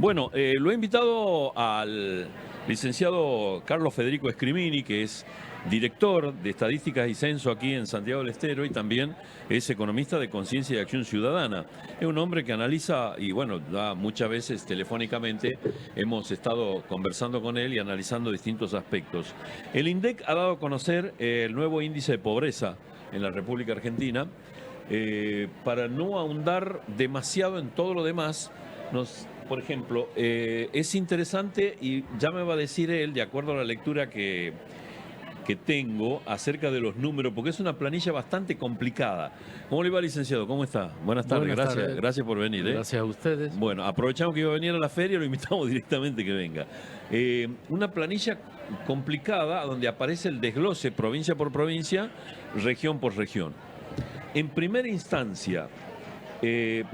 Bueno, lo he invitado al licenciado Carlos Federico Escrimini, que es director de Estadísticas y Censo aquí en Santiago del Estero y también es economista de Conciencia y Acción Ciudadana. Es un hombre que analiza, y bueno, ya muchas veces telefónicamente hemos estado conversando con él y analizando distintos aspectos. El INDEC ha dado a conocer el nuevo índice de pobreza en la República Argentina. Para no ahondar demasiado en todo lo demás, por ejemplo, es interesante y ya me va a decir él, de acuerdo a la lectura que tengo acerca de los números, porque es una planilla bastante complicada. ¿Cómo le va, licenciado? ¿Cómo está? Buenas tardes, gracias por venir. Gracias a ustedes. Bueno, aprovechamos que iba a venir a la feria, lo invitamos directamente que venga. Una planilla complicada donde aparece el desglose provincia por provincia, región por región. En primera instancia,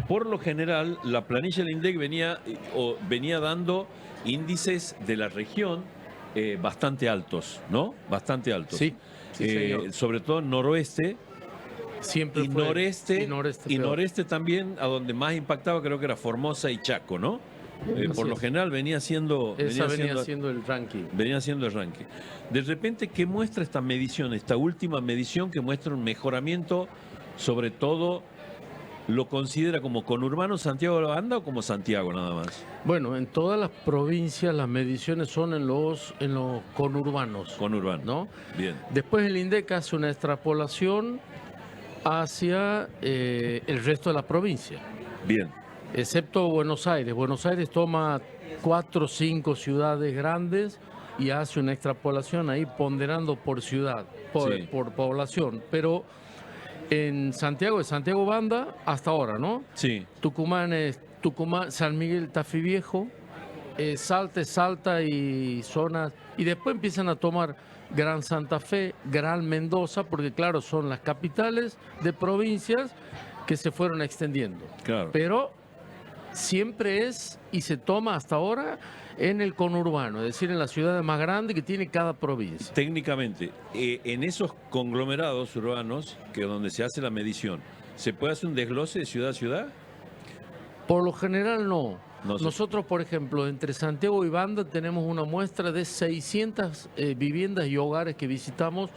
por lo general, la planilla del INDEC venía dando índices de la región bastante altos, ¿no? Bastante altos. Sí, señor. Sobre todo en noroeste. Siempre y fue, noreste también, a donde más impactaba creo que era Formosa y Chaco, ¿no? Por lo general venía siendo el ranking. Venía siendo el ranking. De repente, ¿qué muestra esta medición? Esta última medición que muestra un mejoramiento, sobre todo, ¿lo considera como conurbano Santiago de la Banda o como Santiago nada más? Bueno, en todas las provincias las mediciones son en los conurbanos. Conurbano. ¿No? Bien. Después el INDEC hace una extrapolación hacia el resto de la provincia. Bien. Excepto Buenos Aires. Buenos Aires toma 4 o 5 ciudades grandes y hace una extrapolación ahí ponderando por ciudad, por población. Pero en Santiago, de Santiago Banda, hasta ahora, ¿no? Sí. Tucumán es Tucumán, San Miguel, Tafí Viejo, Salta y zonas. Y después empiezan a tomar Gran Santa Fe, Gran Mendoza, porque claro, son las capitales de provincias que se fueron extendiendo. Claro. Pero siempre es, y se toma hasta ahora, en el conurbano, es decir, en las ciudades más grandes que tiene cada provincia. Técnicamente, en esos conglomerados urbanos, que donde se hace la medición, ¿se puede hacer un desglose de ciudad a ciudad? Por lo general no. No sé. Nosotros, por ejemplo, entre Santiago y Banda tenemos una muestra de 600 viviendas y hogares que visitamos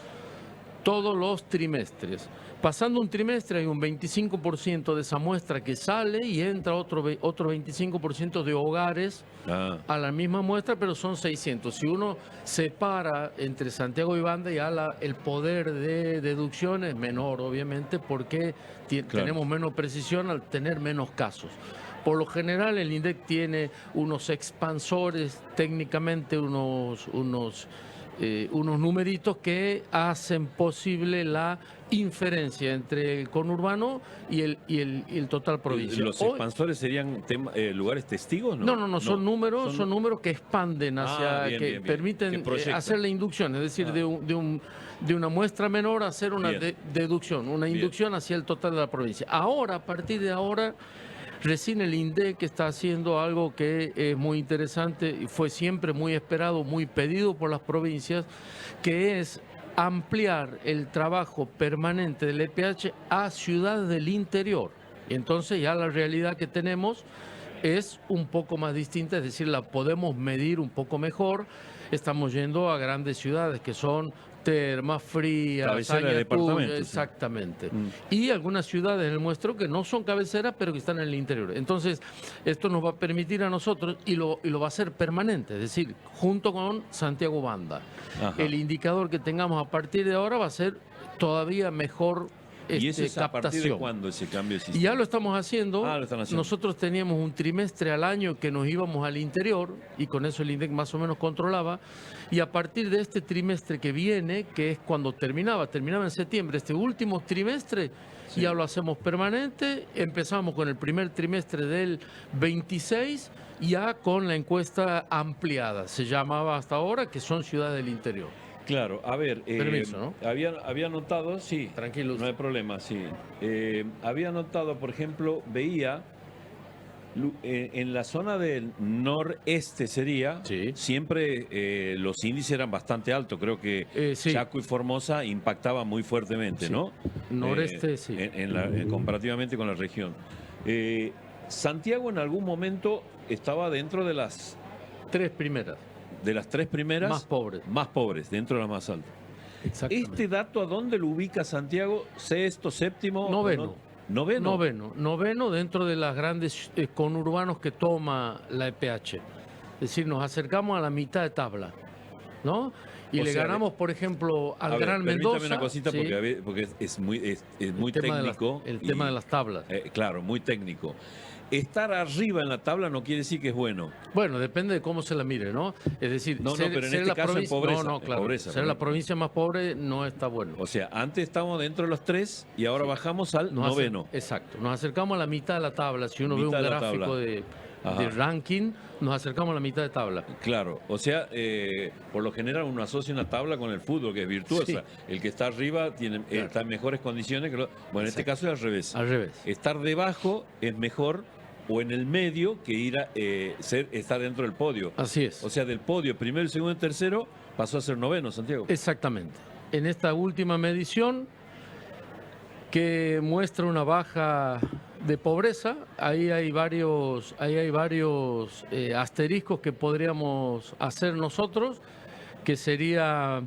todos los trimestres. Pasando un trimestre hay un 25% de esa muestra que sale y entra otro 25% de hogares a la misma muestra, pero son 600. Si uno separa entre Santiago y Banda, ya el poder de deducción es menor, obviamente, porque tenemos menos precisión al tener menos casos. Por lo general, el INDEC tiene unos expansores, técnicamente unos numeritos que hacen posible la inferencia entre el conurbano y el total provincial. ¿Los expansores serían lugares testigos? No, son números que expanden hacia, que permiten hacer la inducción, es decir, de una muestra menor hacer una deducción, una inducción hacia el total de la provincia. Ahora, a partir de ahora, recién el INDEC está haciendo algo que es muy interesante y fue siempre muy esperado, muy pedido por las provincias, que es ampliar el trabajo permanente del EPH a ciudades del interior. Y entonces ya la realidad que tenemos es un poco más distinta, es decir, la podemos medir un poco mejor. Estamos yendo a grandes ciudades que son Termas, Frías, cabecera de departamentos. Exactamente. Y algunas ciudades en el muestro que no son cabeceras, pero que están en el interior. Entonces, esto nos va a permitir a nosotros, y lo va a hacer permanente, es decir, junto con Santiago Banda. Ajá. El indicador que tengamos a partir de ahora va a ser todavía mejor. ¿Y eso es captación. a partir de cuándo ese cambio de sistema? Y ya lo estamos haciendo. Lo están haciendo. Nosotros teníamos un trimestre al año que nos íbamos al interior y con eso el INDEC más o menos controlaba. Y a partir de este trimestre que viene, que es cuando terminaba en septiembre, este último trimestre, ya lo hacemos permanente. Empezamos con el primer trimestre del 26, ya con la encuesta ampliada. Se llamaba hasta ahora, que son ciudades del interior. Claro, a ver, permiso, ¿no? había notado, sí, tranquilo, no hay problema, sí. Había notado, por ejemplo, veía en la zona del noreste sería, siempre los índices eran bastante altos, creo que Chaco y Formosa impactaban muy fuertemente, ¿no? Noreste, comparativamente con la región. Santiago en algún momento estaba dentro de las 3 primeras. De las 3 primeras. Más pobres. Más pobres, dentro de las más altas. Exactamente. ¿Este dato a dónde lo ubica Santiago? ¿Sexto, séptimo? Noveno. ¿Noveno? Noveno dentro de las grandes conurbanos que toma la EPH. Es decir, nos acercamos a la mitad de tabla, ¿no? Y le ganamos, por ejemplo, al Gran Mendoza. Permítame una cosita, ¿sí? porque es muy técnico. El tema de las tablas. Claro, muy técnico. Estar arriba en la tabla no quiere decir que es bueno. Bueno, depende de cómo se la mire, ¿no? Es decir, pero en este caso en pobreza. Claro. Pobreza, ser la provincia más pobre no está bueno. O sea, antes estábamos dentro de los 3 y ahora bajamos al noveno. Exacto. Nos acercamos a la mitad de la tabla. Si uno ve un gráfico de ranking, nos acercamos a la mitad de tabla. Claro, o sea, por lo general uno asocia una tabla con el fútbol, que es virtuosa. Sí. El que está arriba está en mejores condiciones. Bueno, en este caso es al revés. Al revés. Estar debajo es mejor, o en el medio, que estar dentro del podio. Así es. O sea, del podio, primero, segundo y tercero, pasó a ser noveno, Santiago. Exactamente. En esta última medición, que muestra una baja de pobreza, ahí hay varios asteriscos que podríamos hacer nosotros, que sería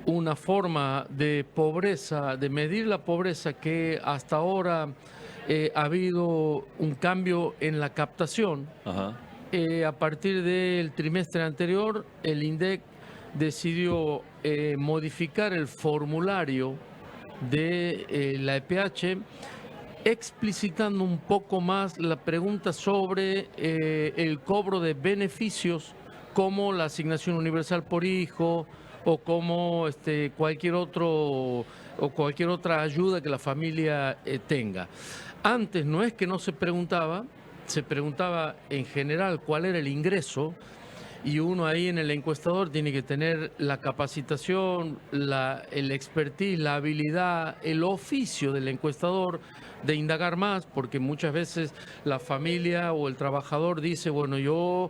una forma de pobreza, de medir la pobreza, que hasta ahora ha habido un cambio en la captación. A partir del trimestre anterior, el INDEC decidió modificar el formulario de la EPH, explicitando un poco más la pregunta sobre el cobro de beneficios, como la asignación universal por hijo o como cualquier otra ayuda que la familia tenga. Antes no es que no se preguntaba en general cuál era el ingreso, y uno ahí en el encuestador tiene que tener la capacitación, el expertise, la habilidad, el oficio del encuestador de indagar más, porque muchas veces la familia o el trabajador dice, bueno, yo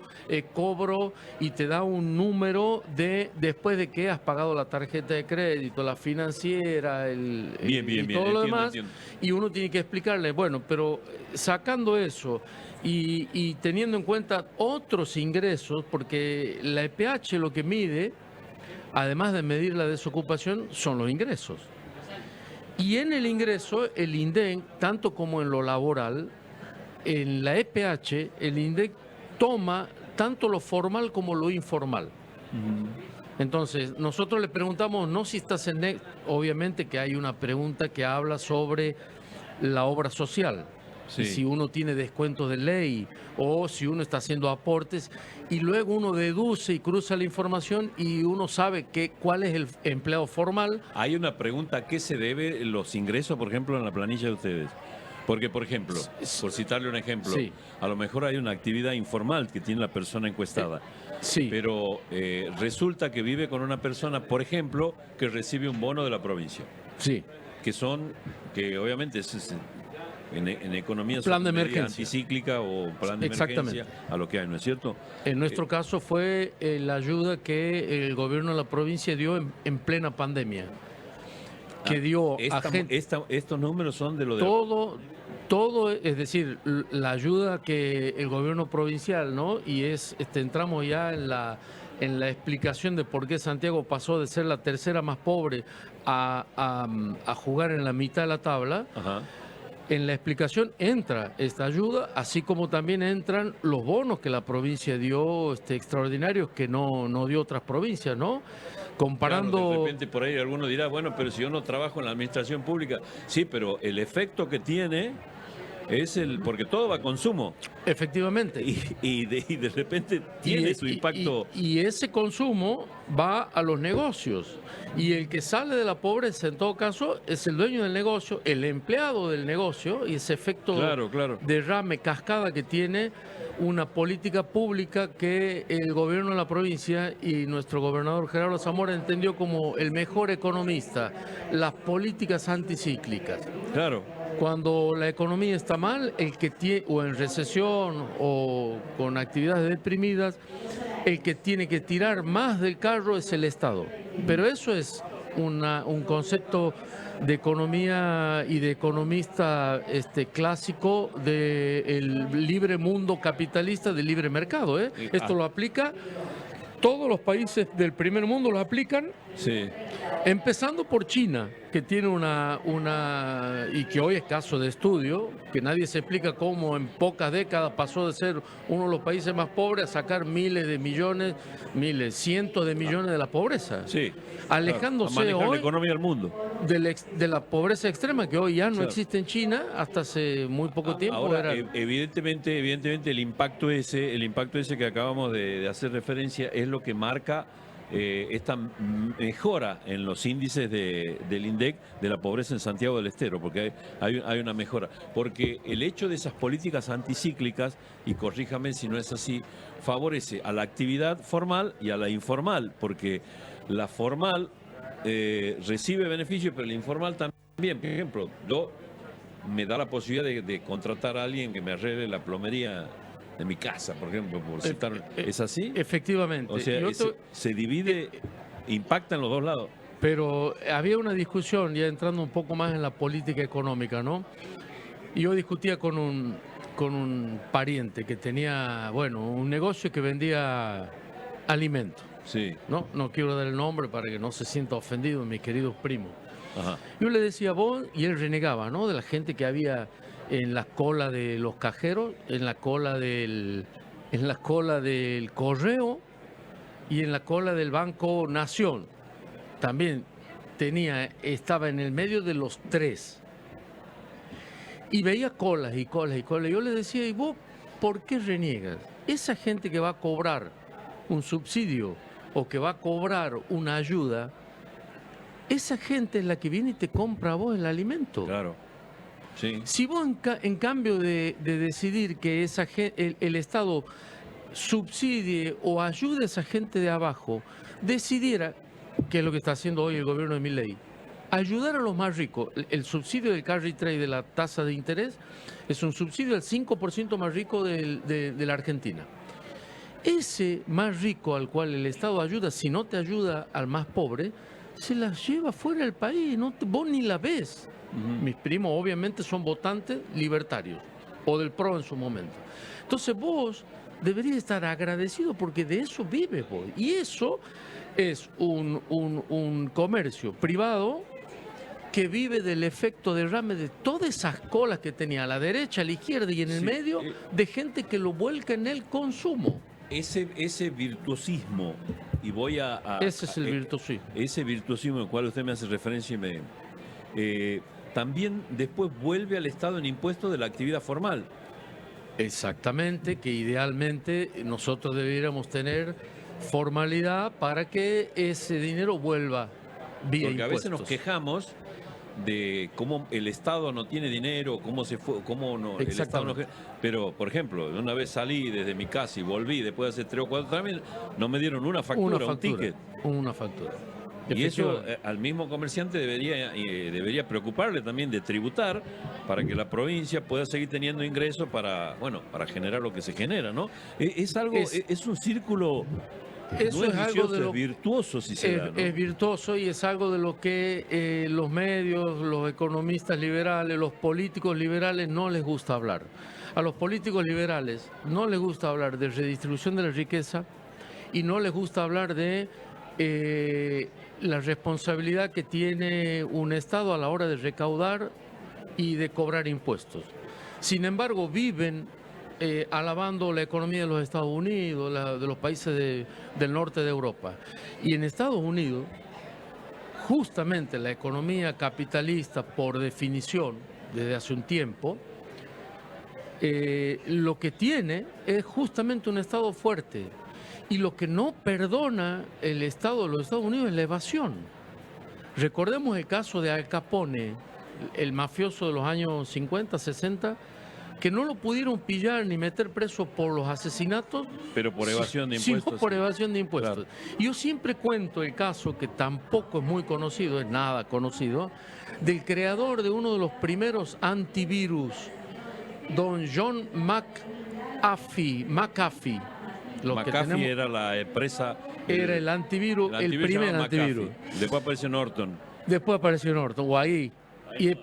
cobro, y te da un número después de que has pagado la tarjeta de crédito, la financiera, y todo lo demás, y uno tiene que explicarle, bueno, pero sacando eso y teniendo en cuenta otros ingresos, porque la EPH lo que mide, además de medir la desocupación, son los ingresos. Y en el ingreso, el INDEC, tanto como en lo laboral, en la EPH, el INDEC toma tanto lo formal como lo informal. Entonces, nosotros le preguntamos, no si estás en... Obviamente que hay una pregunta que habla sobre la obra social. Sí. Si uno tiene descuentos de ley o si uno está haciendo aportes, y luego uno deduce y cruza la información y uno sabe cuál es el empleado formal. Hay una pregunta: ¿a qué se debe los ingresos, por ejemplo, en la planilla de ustedes? Porque, por ejemplo, por citarle un ejemplo, a lo mejor hay una actividad informal que tiene la persona encuestada. Sí. Pero resulta que vive con una persona, por ejemplo, que recibe un bono de la provincia. Sí. Que obviamente en economía plan de emergencia anticíclica o plan de emergencia a lo que hay, ¿no es cierto? En nuestro caso fue la ayuda que el gobierno de la provincia dio en plena pandemia, que dio a gente. Estos números son de lo de todo, es decir, la ayuda que el gobierno provincial, ¿no? Y entramos ya en la explicación de por qué Santiago pasó de ser la tercera más pobre a jugar en la mitad de la tabla. En la explicación entra esta ayuda, así como también entran los bonos que la provincia dio extraordinarios, que no dio otras provincias, ¿no? Comparando... Claro, de repente por ahí alguno dirá, bueno, pero si yo no trabajo en la administración pública, sí, pero el efecto que tiene es porque todo va a consumo. Efectivamente. Y de repente tiene su impacto. Y ese consumo va a los negocios. Y el que sale de la pobreza, en todo caso, es el dueño del negocio, el empleado del negocio, y ese efecto derrame, cascada que tiene una política pública que el gobierno de la provincia y nuestro gobernador Gerardo Zamora entendió como el mejor economista: las políticas anticíclicas. Claro. Cuando la economía está mal, o en recesión o con actividades deprimidas, el que tiene que tirar más del carro es el Estado. Pero eso es un concepto de economía y de economista clásico del libre mundo capitalista, del libre mercado. Esto lo aplica, todos los países del primer mundo lo aplican, sí, empezando por China, que tiene y que hoy es caso de estudio, que nadie se explica cómo en pocas décadas pasó de ser uno de los países más pobres a sacar cientos de millones de la pobreza. Sí, alejándose hoy la economía del mundo de la pobreza extrema que hoy ya no existe en China hasta hace muy poco tiempo. Ahora, evidentemente el impacto ese que acabamos de hacer referencia es lo que marca esta mejora en los índices del INDEC de la pobreza en Santiago del Estero, porque hay una mejora. Porque el hecho de esas políticas anticíclicas, y corríjame si no es así, favorece a la actividad formal y a la informal, porque la formal recibe beneficios, pero la informal también. Por ejemplo, me da la posibilidad de contratar a alguien que me arregle la plomería de mi casa, por ejemplo, por citar. ¿Es así? Efectivamente. O sea, se divide, impacta en los dos lados. Pero había una discusión, ya entrando un poco más en la política económica, ¿no? Y yo discutía con un pariente que tenía, un negocio que vendía alimentos. Sí. No quiero dar el nombre para que no se sienta ofendido mis queridos primos. Ajá. Yo le decía vos, y él renegaba, ¿no? De la gente que había en la cola de los cajeros, en la cola del correo y en la cola del Banco Nación. También estaba en el medio de los tres. Y veía colas y colas y colas. Yo le decía, ¿y vos por qué reniegas? Esa gente que va a cobrar un subsidio o que va a cobrar una ayuda, esa gente es la que viene y te compra a vos el alimento. Claro. Sí. Si vos en cambio de decidir que el Estado subsidie o ayude a esa gente de abajo, decidiera, que es lo que está haciendo hoy el gobierno de Milei, ayudar a los más ricos, el subsidio del carry trade de la tasa de interés es un subsidio del 5% más rico de la Argentina. Ese más rico al cual el Estado ayuda, si no te ayuda al más pobre, se las lleva fuera del país, vos ni la ves. Mis primos obviamente son votantes libertarios o del PRO en su momento. Entonces vos deberías estar agradecido porque de eso vives vos. Y eso es un comercio privado que vive del efecto derrame de todas esas colas que tenía a la derecha, a la izquierda y en el medio de gente que lo vuelca en el consumo. Ese virtuosismo, y voy ese es el virtuosismo. Ese virtuosismo al cual usted me hace referencia también después vuelve al Estado en impuestos de la actividad formal. Exactamente, que idealmente nosotros debiéramos tener formalidad para que ese dinero vuelva vía impuestos. Porque a veces nos quejamos de cómo el Estado no tiene dinero, cómo se fue, cómo no, el Estado no. Pero, por ejemplo, una vez salí desde mi casa y volví después de hace 3 o 4 años, no me dieron una factura, un ticket. Una factura. Y eso al mismo comerciante debería preocuparle también de tributar para que la provincia pueda seguir teniendo ingresos para generar lo que se genera, ¿no? Es un círculo. Eso es algo de es virtuoso, si se da, ¿no? Es virtuoso y es algo de lo que los medios, los economistas liberales, los políticos liberales no les gusta hablar. A los políticos liberales no les gusta hablar de redistribución de la riqueza y no les gusta hablar de la responsabilidad que tiene un Estado a la hora de recaudar y de cobrar impuestos. Sin embargo, viven alabando la economía de los Estados Unidos, de los países del norte de Europa. Y en Estados Unidos, justamente la economía capitalista, por definición, desde hace un tiempo, lo que tiene es justamente un Estado fuerte. Y lo que no perdona el Estado de los Estados Unidos es la evasión. Recordemos el caso de Al Capone, el mafioso de los años 50, 60, que no lo pudieron pillar ni meter preso por los asesinatos. Pero por evasión de impuestos. Sino por evasión de impuestos. Claro. Yo siempre cuento el caso, que tampoco es muy conocido, es nada conocido, del creador de uno de los primeros antivirus, don John McAfee. McAfee era la empresa Era el antivirus, el primer antivirus. Después apareció Norton. Después apareció Norton, o ahí.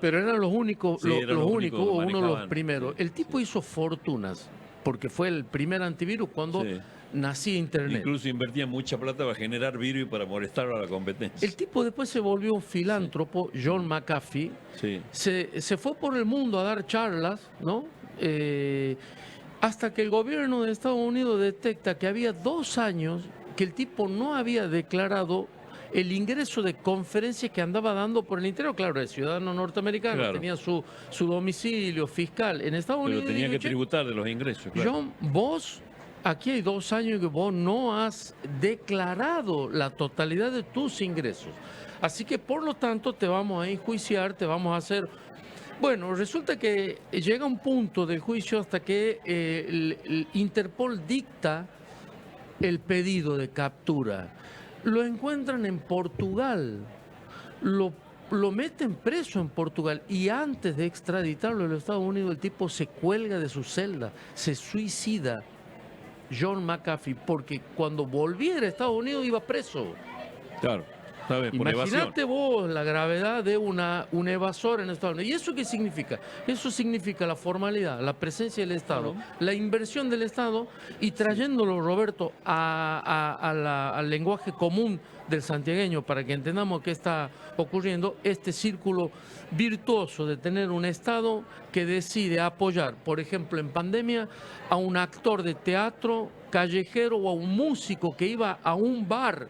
Pero eran los únicos, sí, los únicos, uno de los primeros. Sí. El tipo hizo fortunas, porque fue el primer antivirus cuando nacía Internet. Incluso invertía mucha plata para generar virus y para molestar a la competencia. El tipo después se volvió un filántropo, John McAfee. Sí. Se fue por el mundo a dar charlas, ¿no? Hasta que el gobierno de Estados Unidos detecta que había 2 años que el tipo no había declarado el ingreso de conferencias que andaba dando por el interior. Claro, el ciudadano norteamericano tenía su domicilio fiscal en Estados Unidos. Pero tenía que tributar de los ingresos. Claro. John, vos, aquí hay 2 años que vos no has declarado la totalidad de tus ingresos. Así que, por lo tanto, te vamos a enjuiciar, te vamos a hacer... Bueno, resulta que llega un punto del juicio hasta que el Interpol dicta el pedido de captura. Lo encuentran en Portugal, lo meten preso en Portugal y antes de extraditarlo a los Estados Unidos el tipo se cuelga de su celda, se suicida, John McAfee, porque cuando volviera a Estados Unidos iba preso. Claro. Imagínate vos la gravedad de un evasor en Estados Unidos. ¿Y eso qué significa? Eso significa la formalidad, la presencia del Estado, la inversión del Estado y trayéndolo, Roberto, al lenguaje común del santiagueño para que entendamos qué está ocurriendo, este círculo virtuoso de tener un Estado que decide apoyar, por ejemplo, en pandemia, a un actor de teatro callejero o a un músico que iba a un bar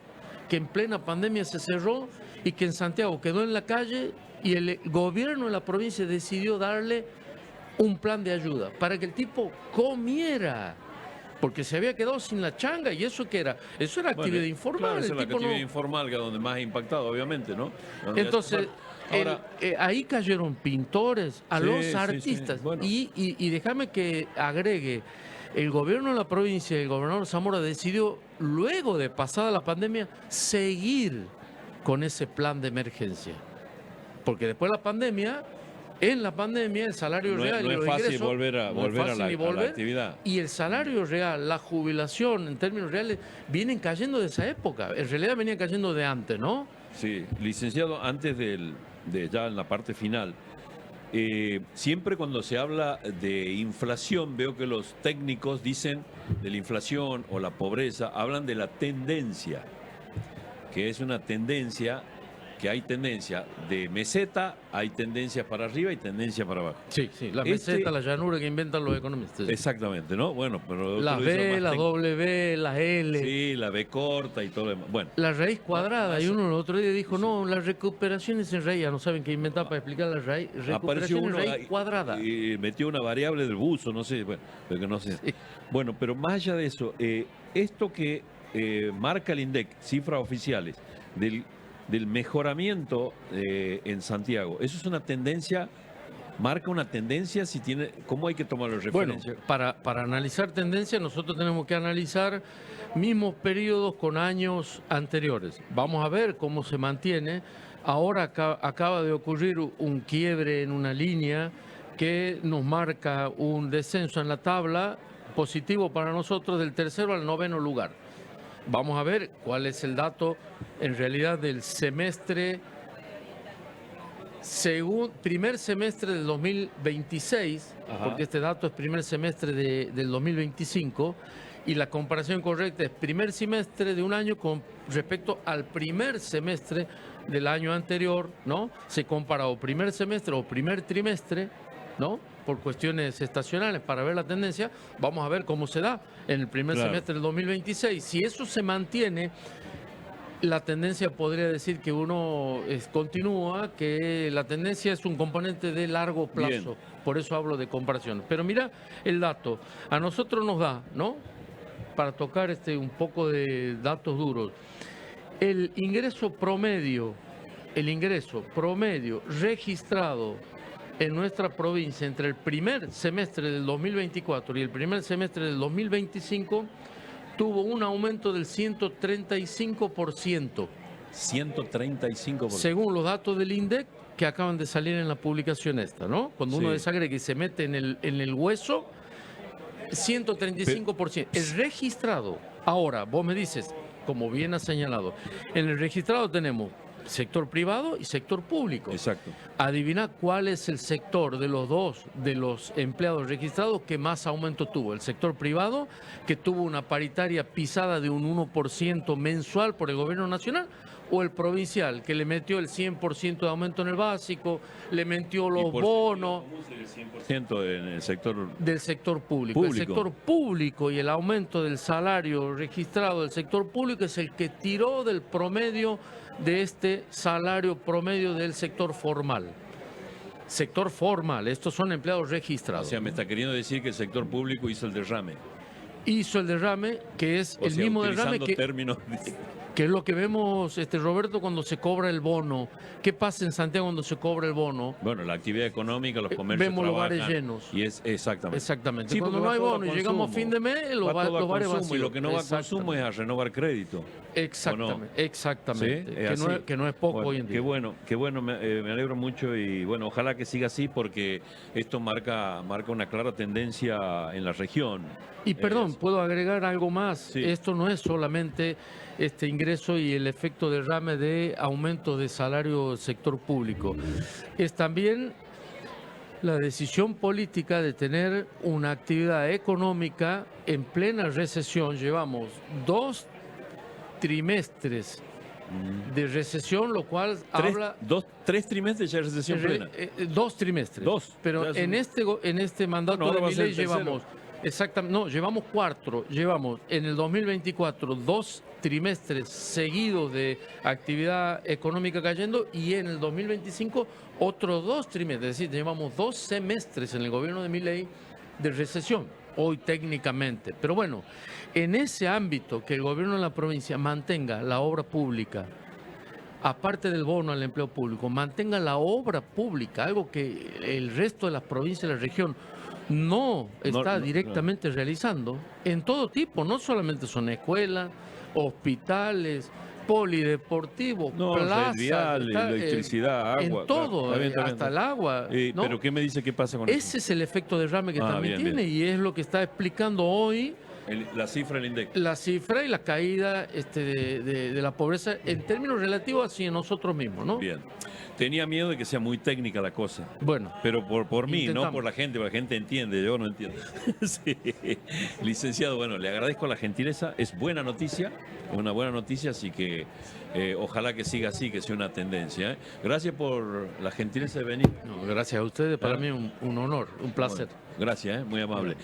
que en plena pandemia se cerró y que en Santiago quedó en la calle y el gobierno de la provincia decidió darle un plan de ayuda para que el tipo comiera, porque se había quedado sin la changa. ¿Y eso qué era? Eso era actividad informal. Claro, esa es la actividad informal, que es donde más ha impactado, obviamente, ¿no? Entonces, ahí cayeron pintores, a los artistas. Bueno. Y déjame que agregue, el gobierno de la provincia, el gobernador Zamora decidió, luego de pasada la pandemia, seguir con ese plan de emergencia. Porque después de la pandemia, en la pandemia, el salario real y los ingresos... No es fácil volver a la actividad. Y el salario real, la jubilación, en términos reales, vienen cayendo de esa época. En realidad venían cayendo de antes, ¿no? Sí, licenciado, antes de ya en la parte final... siempre cuando se habla de inflación, veo que los técnicos dicen de la inflación o la pobreza, hablan de la tendencia, que es una tendencia, que hay tendencia de meseta, hay tendencias para arriba y tendencias para abajo. Sí, la meseta, la llanura que inventan los economistas. Exactamente, ¿no? Bueno, pero la B, la W, la L. Sí, la B corta y todo lo demás. Bueno. La raíz cuadrada, y uno el otro día dijo, no, la recuperación es en raíz, ya no saben qué inventar para explicar la raíz. Recuperación en raíz cuadrada. Y metió una variable del buzo, no sé, bueno, pero no sé. Sí. Bueno, pero más allá de eso, esto que marca el INDEC, cifras oficiales, del mejoramiento en Santiago, eso es una tendencia, marca una tendencia, si tiene, ¿cómo hay que tomarlo de referencia? Bueno, para analizar tendencias nosotros tenemos que analizar mismos periodos con años anteriores. Vamos a ver cómo se mantiene. Ahora acaba de ocurrir un quiebre en una línea que nos marca un descenso en la tabla positivo para nosotros del 3º al 9º lugar. Vamos a ver cuál es el dato en realidad del semestre, primer semestre del 2026, porque este dato es primer semestre del 2025, y la comparación correcta es primer semestre de un año con respecto al primer semestre del año anterior, ¿no? Se compara o primer semestre o primer trimestre, ¿no? Por cuestiones estacionales para ver la tendencia. Vamos a ver cómo se da en el primer semestre del 2026. Si eso se mantiene, la tendencia podría decir que uno continúa, que la tendencia es un componente de largo plazo. Bien. Por eso hablo de comparación. Pero mira el dato. A nosotros nos da, ¿no? Para tocar un poco de datos duros. El ingreso promedio registrado en nuestra provincia entre el primer semestre del 2024 y el primer semestre del 2025 tuvo un aumento del 135%. 135%. Según los datos del INDEC que acaban de salir en la publicación esta, ¿no? Cuando uno desagrega y se mete en el hueso, 135%. Es registrado. Ahora, vos me dices, como bien ha señalado. En el registrado tenemos sector privado y sector público. Exacto. Adivina cuál es el sector de los dos, de los empleados registrados, que más aumento tuvo. El sector privado, que tuvo una paritaria pisada de un 1% mensual por el gobierno nacional, o el provincial, que le metió el 100% de aumento en el básico, le metió los bonos. El 100% en el sector del sector público. El sector público y el aumento del salario registrado del sector público es el que tiró del promedio de este salario promedio del sector formal. Sector formal, estos son empleados registrados. O sea, me está queriendo decir que el sector público hizo el derrame. Hizo el derrame, que es el mismo derrame que es lo que vemos, Roberto, cuando se cobra el bono. ¿Qué pasa en Santiago cuando se cobra el bono? Bueno, la actividad económica, los comercios vemos trabajan, lugares llenos. Y es exactamente. Exactamente. Sí, cuando no hay bono y llegamos a fin de mes, los bares vacíos. Y lo que no va a consumo es a renovar crédito. Exactamente, ¿no? exactamente. ¿Sí? Que no es poco bueno, hoy en día. Qué bueno, me alegro mucho y bueno, ojalá que siga así porque esto marca una clara tendencia en la región. Y perdón, ¿puedo agregar algo más? Sí. Esto no es solamente este ingreso y el efecto derrame de aumento de salario del sector público. Es también la decisión política de tener una actividad económica en plena recesión. Llevamos 2 trimestres de recesión, lo cual habla... 3 trimestres ya de recesión plena. 2 trimestres. 2. Pero en este mandato de Milei llevamos... Exactamente, no, llevamos 4. Llevamos en el 2024 2 trimestres seguidos de actividad económica cayendo y en el 2025 otros 2 trimestres. Es decir, llevamos 2 semestres en el gobierno de Milei de recesión, hoy técnicamente. Pero bueno, en ese ámbito que el gobierno de la provincia mantenga la obra pública, aparte del bono al empleo público, mantenga la obra pública, algo que el resto de las provincias de la región no está directamente realizando, en todo tipo, no solamente son escuelas, hospitales, polideportivos, plazas, electricidad, agua. En todo, hasta el agua. ¿no? ¿Pero qué me dice qué pasa con eso? Ese es el efecto derrame que también tiene y es lo que está explicando hoy la cifra del INDEC. La cifra y la caída de la pobreza en términos relativos hacia nosotros mismos, ¿no? Bien. Tenía miedo de que sea muy técnica la cosa. Bueno. Pero por mí, no por la gente, porque la gente entiende, yo no entiendo. Sí. Licenciado, bueno, le agradezco la gentileza. Es buena noticia, una buena noticia, así que ojalá que siga así, que sea una tendencia. ¿eh? Gracias por la gentileza de venir. No, gracias a ustedes, para mí un honor, un placer. Bueno, gracias, muy amable.